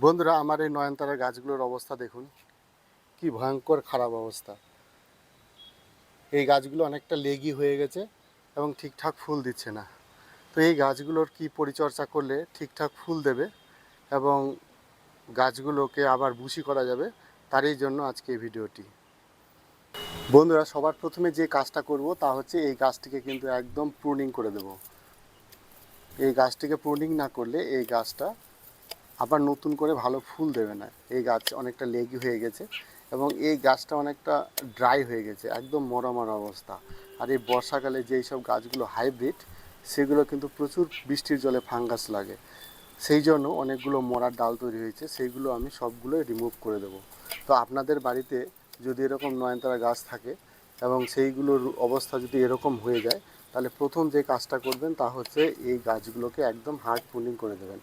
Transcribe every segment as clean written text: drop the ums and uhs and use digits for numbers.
বন্ধুরা, আমার এই নয়নতারা গাছগুলোর অবস্থা দেখুন, কি ভয়ঙ্কর খারাপ অবস্থা। এই গাছগুলো অনেকটা লেগি হয়ে গেছে এবং ঠিকঠাক ফুল দিচ্ছে না। তো এই গাছগুলোর কি পরিচর্যা করলে ঠিকঠাক ফুল দেবে এবং গাছগুলোকে আবার বুশি করা যাবে, তারই জন্য আজকে এই ভিডিওটি। বন্ধুরা, সবার প্রথমে যে কাজটা করব তা হচ্ছে এই গাছটিকে কিন্তু একদম প্রুনিং করে দেব। এই গাছটিকে প্রুনিং না করলে এই গাছটা আবার নতুন করে ভালো ফুল দেবে না। এই গাছ অনেকটা লেগি হয়ে গেছে এবং এই গাছটা অনেকটা ড্রাই হয়ে গেছে, একদম মরা মরা অবস্থা। আর এই বর্ষাকালে যেই সব গাছগুলো হাইব্রিড, সেগুলো কিন্তু প্রচুর বৃষ্টির জলে ফাঙ্গাস লাগে, সেই জন্য অনেকগুলো মরার ডাল তৈরি হয়েছে, সেইগুলো আমি সবগুলোই রিমুভ করে দেবো। তো আপনাদের বাড়িতে যদি এরকম নয়নতারা গাছ থাকে এবং সেইগুলোর অবস্থা যদি এরকম হয়ে যায়, তাহলে প্রথম যে কাজটা করবেন তা হচ্ছে এই গাছগুলোকে একদম হার্ড প্রুনিং করে দেবেন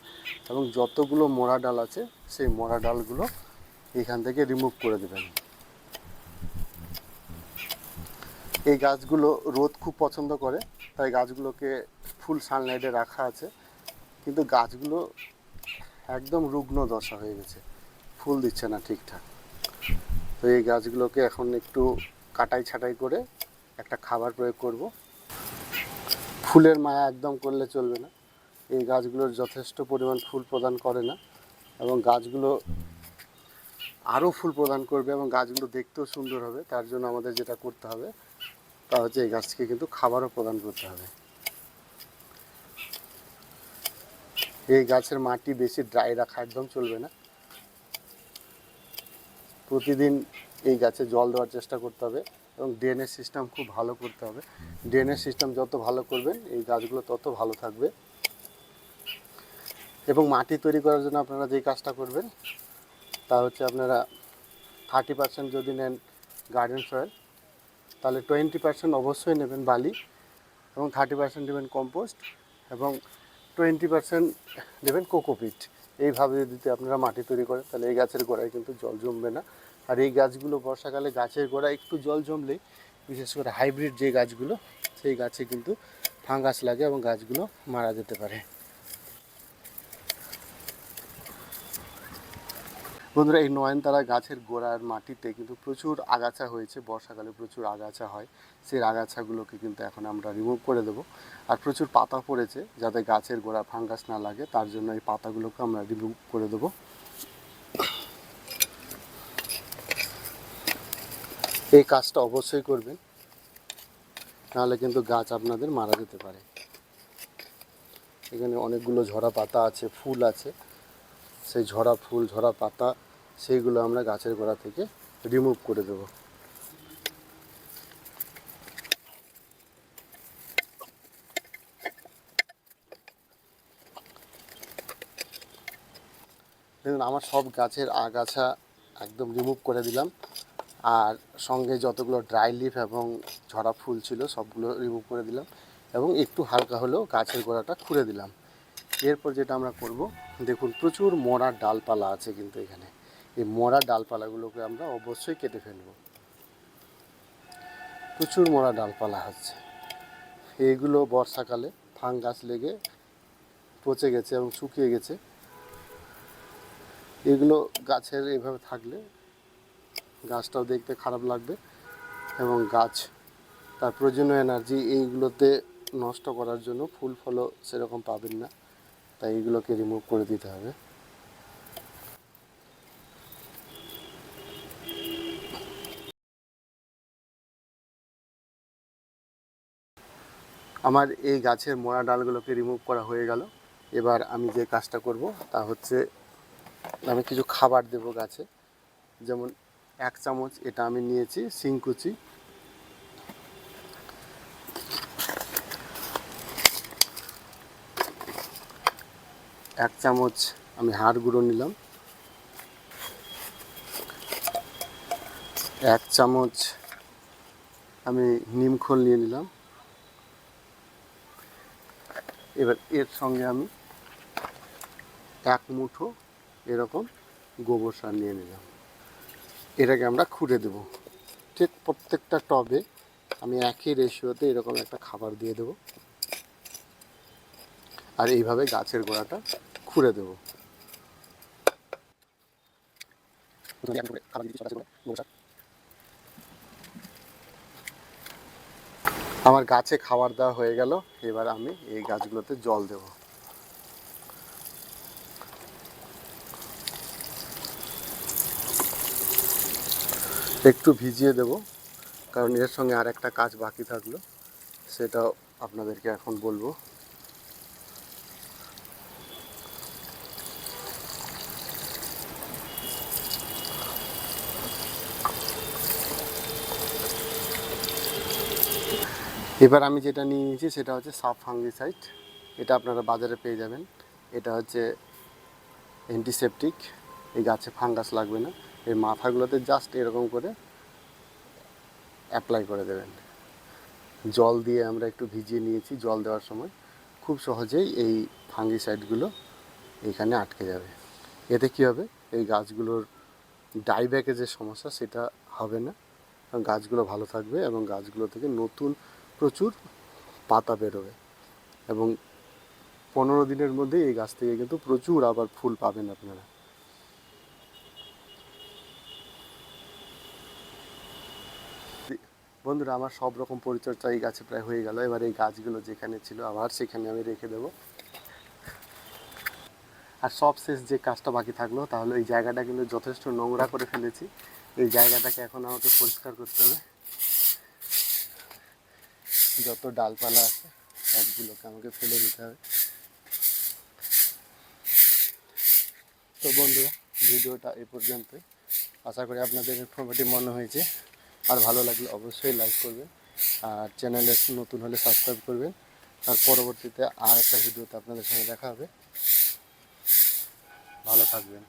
এবং যতগুলো মরা ডাল আছে সেই মরা ডালগুলো এখান থেকে রিমুভ করে দেবেন। এই গাছগুলো রোদ খুব পছন্দ করে, তাই গাছগুলোকে ফুল সানলাইটে রাখা আছে, কিন্তু গাছগুলো একদম রুগ্ন দশা হয়ে গেছে, ফুল দিচ্ছে না ঠিকঠাক। তো এই গাছগুলোকে এখন একটু কাটাই ছাঁটাই করে একটা খাবার প্রয়োগ করব। ফুলের মায়া একদম করলে চলবে না, এই গাছগুলোর যথেষ্ট পরিমাণ ফুল প্রদান করে না এবং গাছগুলো আরও ফুল প্রদান করবে এবং গাছগুলো দেখতেও সুন্দর হবে। তার জন্য আমাদের যেটা করতে হবে তা হচ্ছে এই গাছকে কিন্তু খাবারও প্রদান করতে হবে। এই গাছের মাটি বেশি ড্রাই রাখা একদম চলবে না, প্রতিদিন এই গাছে জল দেওয়ার চেষ্টা করতে হবে এবং ড্রেনেজ সিস্টেম খুব ভালো করতে হবে। ড্রেনেজ সিস্টেম যত ভালো করবেন এই গাছগুলো তত ভালো থাকবে। এবং মাটি তৈরি করার জন্য আপনারা যেই কাজটা করবেন তা হচ্ছে আপনারা 30% যদি নেন গার্ডেন সয়েল, তাহলে 20% অবশ্যই নেবেন বালি এবং 30% নেবেন কম্পোস্ট এবং 20% নেবেন কোকোপিট। এইভাবে যদি আপনারা মাটি তৈরি করেন তাহলে এই গাছের গোড়ায় কিন্তু জল জমবে না। আর এই গাছগুলো বর্ষাকালে গাছের গোড়ায় একটু জল জমলেই, বিশেষ করে হাইব্রিড যে গাছগুলো, সেই গাছে কিন্তু ফাঙ্গাস লাগে এবং গাছগুলো মারা যেতে পারে। বন্ধুরা, এই নয়নতারা গাছের গোড়ার মাটিতে কিন্তু প্রচুর আগাছা হয়েছে, বর্ষাকালে প্রচুর আগাছা হয়, সেই আগাছাগুলোকে কিন্তু এখন আমরা রিমুভ করে দেবো। আর প্রচুর পাতা পড়েছে, যাতে গাছের গোড়া ফাঙ্গাস না লাগে, তার জন্য এই পাতাগুলোকে আমরা রিমুভ করে দেবো। এই কাজটা অবশ্যই করবেন, নাহলে কিন্তু গাছ আপনাদের মারা যেতে পারে। এখানে অনেকগুলো ঝরা পাতা আছে, ফুল আছে, সেই ঝরা ফুল ঝরা পাতা সেইগুলো আমরা গাছের গোড়া থেকে রিমুভ করে দেবো। দেখুন, আমার সব গাছের আগাছা একদম রিমুভ করে দিলাম, আর সঙ্গে যতগুলো ড্রাই লিফ এবং ঝরা ফুল ছিল সবগুলো রিমুভ করে দিলাম এবং একটু হালকা হলেও গাছের গোড়াটা খুঁড়ে দিলাম। এরপর যেটা আমরা করব, দেখুন প্রচুর মরা ডালপালা আছে কিন্তু এখানে, এই মরা ডালপালাগুলোকে আমরা অবশ্যই কেটে ফেলব। প্রচুর মরা ডালপালা হচ্ছে, এইগুলো বর্ষাকালে ফাঙ্গাস লেগে পচে গেছে এবং শুকিয়ে গেছে। এগুলো গাছের এইভাবে থাকলে গাছটাও দেখতে খারাপ লাগবে এবং গাছ তার প্রয়োজনীয় এনার্জি এইগুলোতে নষ্ট করার জন্য ফুল ফলও সেরকম পাবেন না, তাই এইগুলোকে রিমুভ করে দিতে হবে। আমার এই গাছের মোড়া ডালগুলোকে রিমুভ করা হয়ে গেল। এবার আমি যে কাজটা করব তা হচ্ছে আমি কিছু খাবার দেব গাছে। যেমন 1 চামচ এটা আমি নিয়েছি শিংকুচি, 1 চামচ আমি হাড় গুঁড়ো নিলাম, 1 চামচ আমি নিমখোল নিয়ে নিলাম। এবার এর সঙ্গে আমি 1 মুঠো এরকম গোবর সার নিয়ে নিলাম। এটাকে আমরা খুঁড়ে দেব। ঠিক প্রত্যেকটা টবে আমি একই রেশিওতে এরকম একটা খাবার দিয়ে দেব আর এইভাবে গাছের গোড়াটা খুঁড়ে দেব। আমার গাছে খাবার দেওয়া হয়ে গেল, এবার আমি এই গাছগুলোতে জল দেব। একটু ভিজিয়ে দেব, কারণ এর সঙ্গে আর একটা কাজ বাকি থাকলো, সেটাও আপনাদেরকে এখন বলবো। এবার আমি যেটা নিয়ে নিয়েছি সেটা হচ্ছে সাব ফাঙ্গিসাইড। এটা আপনারা বাজারে পেয়ে যাবেন। এটা হচ্ছে অ্যান্টিসেপটিক, এই গাছে ফাঙ্গাস লাগবে না। এই মাথাগুলোতে জাস্ট এরকম করে অ্যাপ্লাই করে দেবেন। জল দিয়ে আমরা একটু ভিজিয়ে নিয়েছি, জল দেওয়ার সময় খুব সহজেই এই ফাঙ্গিসাইডগুলো এইখানে আটকে যাবে। এতে কী হবে, এই গাছগুলোর ডাইব্যাকে যে সমস্যা সেটা হবে না, গাছগুলো ভালো থাকবে এবং গাছগুলো থেকে নতুন প্রচুর পাতা বেরোবে এবং 15 দিনের মধ্যেই এই গাছ থেকে কিন্তু প্রচুর আবার ফুল পাবেন আপনারা। বন্ধুরা, আমার সব রকম পরিচর্যা এই গাছে প্রায় হয়ে গেল। এবার এই গাছগুলো যেখানে ছিল আবার সেখানে আমি রেখে দেবো। আর সব শেষ যে কাজটা বাকি থাকলো, তাহলে এই জায়গাটা কিন্তু যথেষ্ট নোংরা করে ফেলেছি। এই জায়গাটাকে এখন আমাকে পরিষ্কার করতে হবে। যত ডালপালা আছে সবগুলোকে আমাকে ফেলে দিতে হবে। তো বন্ধুরা, ভিডিওটা এই পর্যন্তই। আশা করি আপনাদের ইনফরমেটিভ মনে হয়েছে। আর ভালো লাগলে অবশ্যই লাইক করবেন, আর চ্যানেলে নতুন হলে সাবস্ক্রাইব করবেন। আর পরবর্তীতে আর একটা ভিডিওতে আপনাদের সঙ্গে দেখা হবে। ভালো থাকবেন।